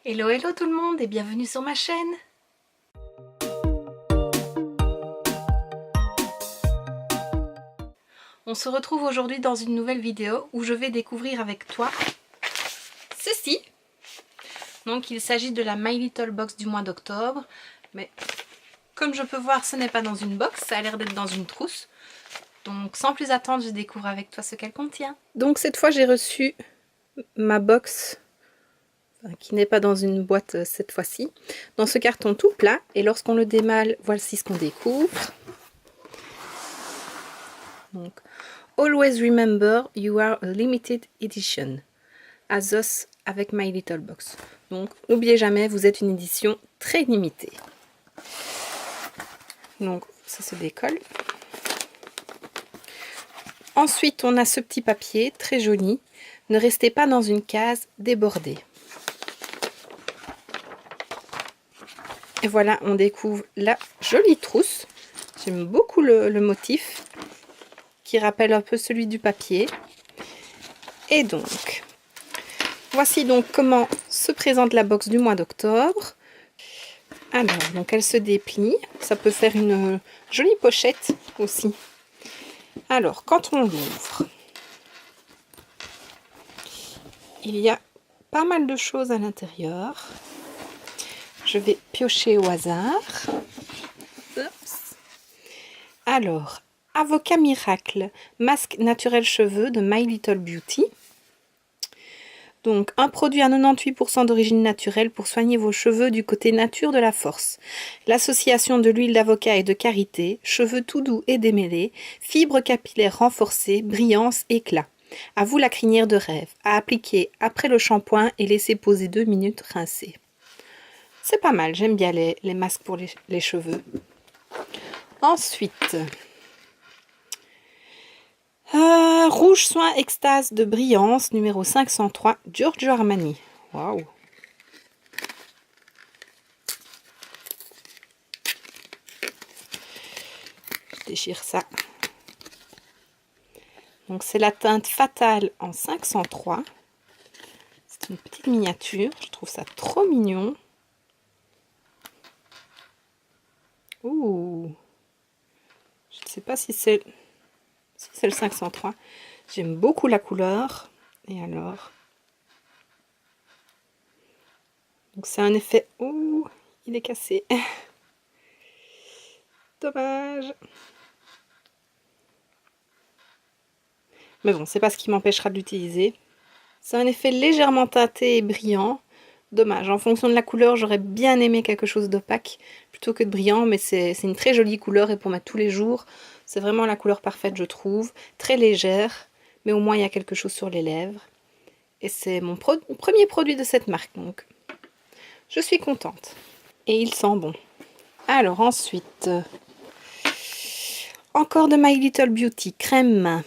Hello hello tout le monde et bienvenue sur ma chaîne. On se retrouve aujourd'hui dans une nouvelle vidéo où je vais découvrir avec toi ceci. Donc il s'agit de la My Little Box du mois d'octobre, mais comme je peux voir ce n'est pas dans une box, ça a l'air d'être dans une trousse. Donc sans plus attendre, je découvre avec toi ce qu'elle contient. Donc cette fois j'ai reçu ma box qui n'est pas dans une boîte cette fois-ci, dans ce carton tout plat, et lorsqu'on le démalle, voici ce qu'on découvre. Donc, always remember you are a limited edition. Azos avec My Little Box. Donc, n'oubliez jamais, vous êtes une édition très limitée. Donc, ça se décolle. Ensuite, on a ce petit papier très joli. Ne restez pas dans une case débordée. Et voilà, on découvre la jolie trousse. J'aime beaucoup le motif qui rappelle un peu celui du papier. Et donc, voici donc comment se présente la box du mois d'octobre. Alors, donc elle se déplie. Ça peut faire une jolie pochette aussi. Alors, quand on l'ouvre, il y a pas mal de choses à l'intérieur. Je vais piocher au hasard. Oups. Alors, Avocat Miracle, masque naturel cheveux de My Little Beauty. Donc, un produit à 98% d'origine naturelle pour soigner vos cheveux du côté nature de la force. L'association de l'huile d'avocat et de karité, cheveux tout doux et démêlés, fibres capillaires renforcées, brillance, éclat. À vous la crinière de rêve, à appliquer après le shampoing et laisser poser 2 minutes rincées. C'est pas mal, j'aime bien les masques pour les cheveux. Ensuite, Rouge Soin Extase de Brillance, numéro 503, Giorgio Armani. Waouh! Je déchire ça. Donc c'est la teinte Fatale en 503. C'est une petite miniature, je trouve ça trop mignon. Ouh! Je ne sais pas si c'est le 503. J'aime beaucoup la couleur. Et alors? Donc c'est un effet... Ouh! Il est cassé. Dommage. Mais bon, c'est pas ce qui m'empêchera de l'utiliser. C'est un effet légèrement teinté et brillant. Dommage, en fonction de la couleur, j'aurais bien aimé quelque chose d'opaque plutôt que de brillant, mais c'est une très jolie couleur et pour mettre tous les jours, c'est vraiment la couleur parfaite, je trouve. Très légère, mais au moins il y a quelque chose sur les lèvres. Et c'est mon premier produit de cette marque, donc je suis contente. Et il sent bon. Alors ensuite, encore de My Little Beauty, crème.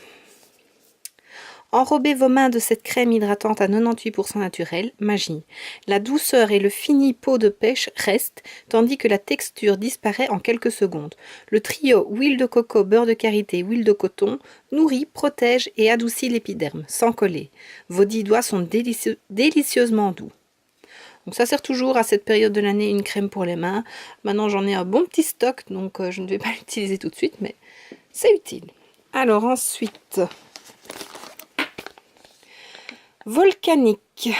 Enrobez vos mains de cette crème hydratante à 98% naturelle, magie. La douceur et le fini peau de pêche restent, tandis que la texture disparaît en quelques secondes. Le trio huile de coco, beurre de karité, huile de coton nourrit, protège et adoucit l'épiderme, sans coller. Vos 10 doigts sont délicieusement doux. Donc ça sert toujours à cette période de l'année une crème pour les mains. Maintenant j'en ai un bon petit stock, donc je ne vais pas l'utiliser tout de suite, mais c'est utile. Alors ensuite... Volcanique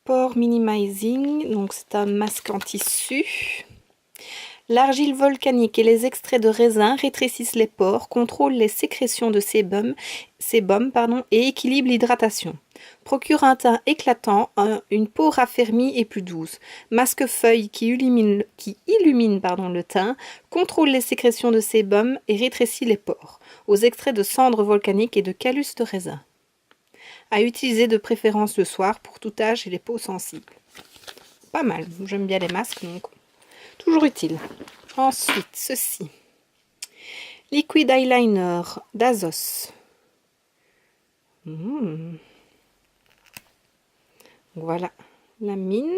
Pore Minimizing, donc c'est un masque en tissu. L'argile volcanique et les extraits de raisin rétrécissent les pores, contrôlent les sécrétions de sébum et équilibrent l'hydratation. Procure un teint éclatant, une peau raffermie et plus douce. Masque feuille qui illumine le teint, contrôle les sécrétions de sébum et rétrécit les pores. Aux extraits de cendres volcaniques et de callus de raisin. À utiliser de préférence le soir pour tout âge et les peaux sensibles. Pas mal, j'aime bien les masques, donc toujours utile. Ensuite, ceci. Liquid Eyeliner d'Azos. Voilà, la mine.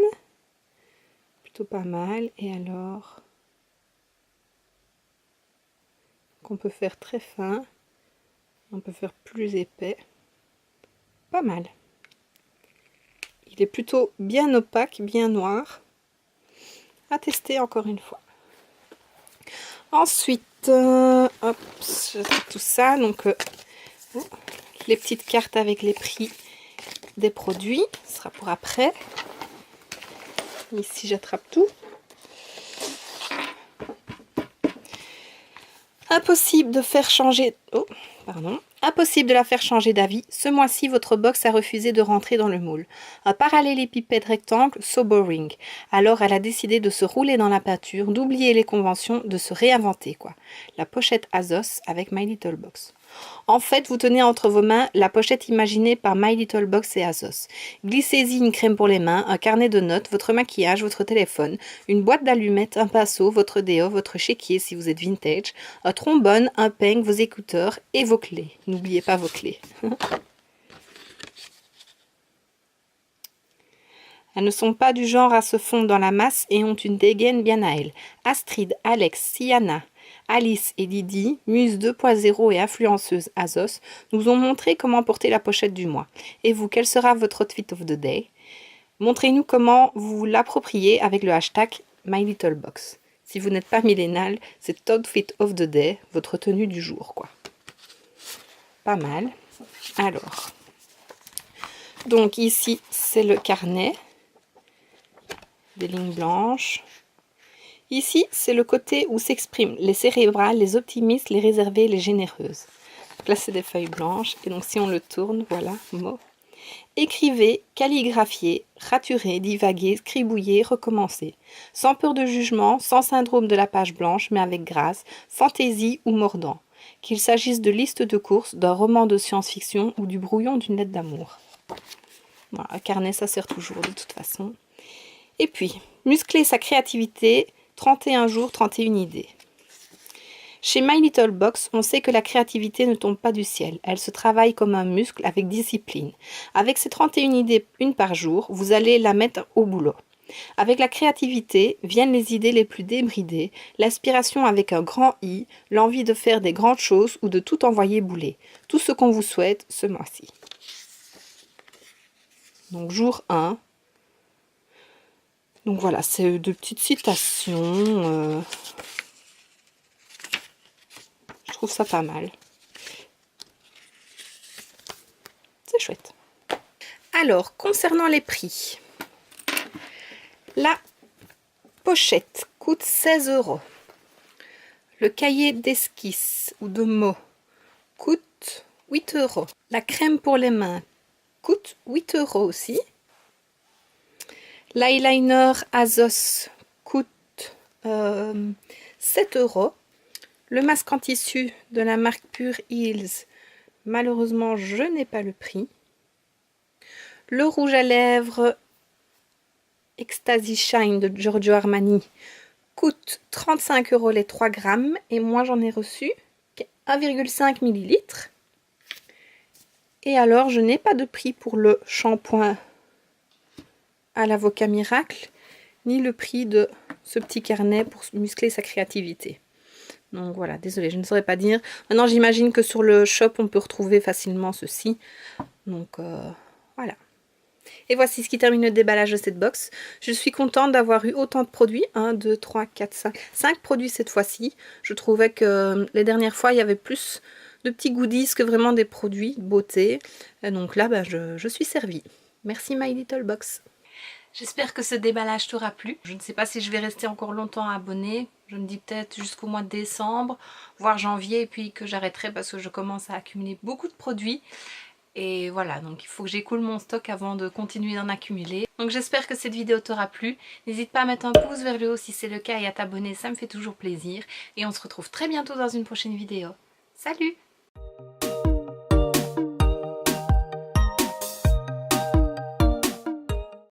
Plutôt pas mal. Et alors, qu'on peut faire très fin. On peut faire plus épais. Pas mal. Il est plutôt bien opaque, bien noir. À tester encore une fois. Ensuite, hop, tout ça. Donc, les petites cartes avec les prix des produits. Ce sera pour après. Ici, j'attrape tout. Impossible de faire changer... Oh, pardon. Impossible de la faire changer d'avis. Ce mois-ci, votre box a refusé de rentrer dans le moule. Un parallélépipède rectangle, so boring. Alors, elle a décidé de se rouler dans la peinture, d'oublier les conventions, de se réinventer, quoi. La pochette Azos avec My Little Box. En fait, vous tenez entre vos mains la pochette imaginée par My Little Box et Azos. Glissez-y une crème pour les mains, un carnet de notes, votre maquillage, votre téléphone, une boîte d'allumettes, un pinceau, votre déo, votre chéquier si vous êtes vintage, un trombone, un peigne, vos écouteurs et vos clés. N'oubliez pas vos clés. Elles ne sont pas du genre à se fondre dans la masse et ont une dégaine bien à elles. Astrid, Alex, Siana, Alice et Didi, Muse 2.0 et influenceuse Azos, nous ont montré comment porter la pochette du mois. Et vous, quel sera votre outfit of the day? Montrez-nous comment vous l'appropriez avec le hashtag MyLittleBox. Si vous n'êtes pas millénal, c'est outfit of the day, votre tenue du jour, quoi. Pas mal. Alors, donc ici, c'est le carnet. Des lignes blanches. Ici, c'est le côté où s'expriment les cérébrales, les optimistes, les réservées, les généreuses. Donc là, c'est des feuilles blanches. Et donc, si on le tourne, voilà, mot. Écrivez, calligraphiez, raturez, divaguez, scribouillez, recommencez. Sans peur de jugement, sans syndrome de la page blanche, mais avec grâce, fantaisie ou mordant. Qu'il s'agisse de listes de courses, d'un roman de science-fiction ou du brouillon d'une lettre d'amour. Voilà, un carnet, ça sert toujours de toute façon. Et puis, muscler sa créativité, 31 jours, 31 idées. Chez My Little Box, on sait que la créativité ne tombe pas du ciel. Elle se travaille comme un muscle avec discipline. Avec ces 31 idées, une par jour, vous allez la mettre au boulot. Avec la créativité viennent les idées les plus débridées, l'aspiration avec un grand I, l'envie de faire des grandes choses ou de tout envoyer bouler. Tout ce qu'on vous souhaite ce mois-ci. Donc jour 1. Donc voilà, c'est de petites citations. Je trouve ça pas mal. C'est chouette. Alors, concernant les prix. La pochette coûte 16 €. Le cahier d'esquisse ou de mots coûte 8 €. La crème pour les mains coûte 8 € aussi. L'eyeliner Azos coûte 7 €. Le masque en tissu de la marque Pure Heals, malheureusement, je n'ai pas le prix. Le rouge à lèvres Ecstasy Shine de Giorgio Armani coûte 35 € les 3 grammes. Et moi, j'en ai reçu 1,5 ml. Et alors, je n'ai pas de prix pour le shampoing à l'avocat miracle, ni le prix de ce petit carnet pour muscler sa créativité. Donc voilà, désolée, je ne saurais pas dire. Maintenant, j'imagine que sur le shop, on peut retrouver facilement ceci. Donc voilà. Et voici ce qui termine le déballage de cette box. Je suis contente d'avoir eu autant de produits. 1, 2, 3, 4, 5. 5 produits cette fois-ci. Je trouvais que les dernières fois, il y avait plus de petits goodies que vraiment des produits de beauté. Et donc là, ben, je suis servie. Merci My Little Box. J'espère que ce déballage t'aura plu. Je ne sais pas si je vais rester encore longtemps abonnée. Je me dis peut-être jusqu'au mois de décembre, voire janvier, et puis que j'arrêterai parce que je commence à accumuler beaucoup de produits. Et voilà, donc il faut que j'écoule mon stock avant de continuer d'en accumuler. Donc j'espère que cette vidéo t'aura plu. N'hésite pas à mettre un pouce vers le haut si c'est le cas et à t'abonner, ça me fait toujours plaisir. Et on se retrouve très bientôt dans une prochaine vidéo. Salut!